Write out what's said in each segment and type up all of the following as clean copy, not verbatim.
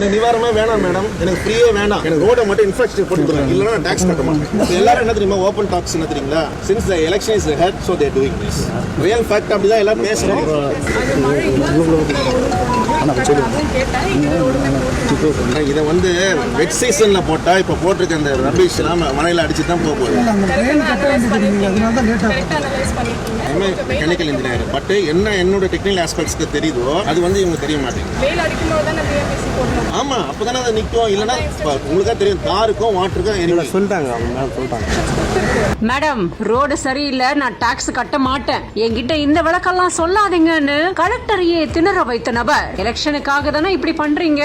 எனக்கு நிவாரணமே வேணாம் மேடம், எனக்கு ஃப்ரீயே வேணாம், எனக்கு ரோட மட்டும் இன்ஃப்ராஸ்ட்ரக்சர் போட்டு கொடுங்க, இல்லைன்னா நான் டாக்ஸ் கட்ட மாட்டேன். எல்லாரும் என்ன தெரியுமா, ஓப்பன் டாக்ஸ் என்ன தெரியுங்களா, since the election is head, so they're doing this. Real fact அப்படிதான் எல்லாரும் பேசுறோம். இதை வந்து வெட் சீசன்ல போட்டா இப்ப போட்டிருக்க அந்த ரபிஷ் எல்லாம் மழையில அடிச்சு தான் போக போகுது. மெக்கானிக்கல் இன்ஜினியர், பட் என்ன என்னோட டெக்னிக்கல் ஆஸ்பெக்ட்ஸ்க்கு தெரியுதோ அது வந்து இவங்க தெரிய மாட்டேங்குது. ஆமா, அப்பதானே அதை நிற்கும். இல்லைன்னா உங்களுக்கு தெரியும், காருக்கும் வாட்டருக்கும் சொல்லிட்டாங்க. மேடம், ரோடு சரியில்லை, நான் டாக்ஸ் கட்ட மாட்டேன், என்கிட்ட இந்த விளக்கெல்லாம் சொல்லாதீங்கன்னு கலெக்டரையே திணற வைத்த நபர், எலெக்ஷனுக்காக தானே இப்படி பண்றீங்க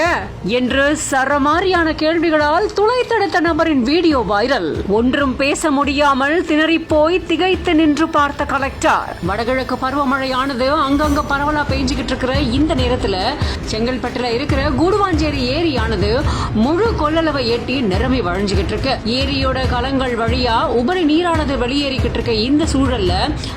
என்று சரமாரியான கேள்விகளால் துளைத்தெடுத்த நபரின் வீடியோ வைரல். ஒன்றும் பேச முடியாமல் திணறி போய் திகைத்து நின்று பார்த்த கலெக்டர். வடகிழக்கு பருவமழையானது அங்கங்க பரவலா பெய்ஞ்சுக்கிட்டு இருக்கிற இந்த நேரத்துல செங்கல்பட்டுல இருக்கிற கூடுவாஞ்சேரி ஏரியானது முழு கொள்ளளவை எட்டி நிரம்பி வழிஞ்சுகிட்டு இருக்கு. ஏரியோட கலங்கள் வழியா உபரி நீரானது வெளியேறிக்கிட்டு இருக்க இந்த சூழல்ல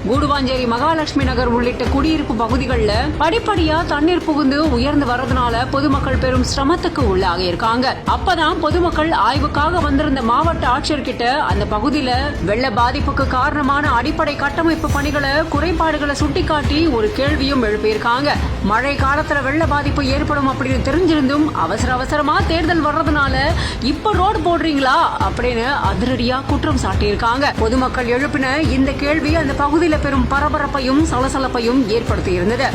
கூடுவாஞ்சேரி மகாலட்சுமி நகர் உள்ளிட்ட குடியிருப்பு பகுதிகளில் படிப்படியா தண்ணீர் புகுந்து உயர்ந்து வரதுனால பொதுமக்கள் பெரும் சிரமத்துக்கு உள்ளாகி இருக்காங்க. அப்பதான் பொதுமக்கள் ஆய்வுக்காக வந்திருந்த மாவட்ட ஆட்சியர்கிட்ட அந்த பகுதியில வெள்ள பாதிப்புக்கு காரணமான அடிப்படை கட்டமைப்பு பணிகளை குறைபாடுகளை சுட்டிக்காட்டி ஒரு கேள்வியும் எழுப்பியிருக்காங்க. மழை காலத்துல வெள்ள பாதிப்பு ஏற்படும் அப்படின்னு தெரிஞ்சிருந்தும் அவசரமா தேர்தல் வர்றதுனால இப்ப ரோடு போடுறீங்களா அப்படின்னு அதிரடியா குற்றம் சாட்டியிருக்காங்க. பொதுமக்கள் எழுப்பின இந்த கேள்வி அந்த பகுதியில பெரும் பரபரப்பையும் சலசலப்பையும் ஏற்படுத்தி இருந்தது.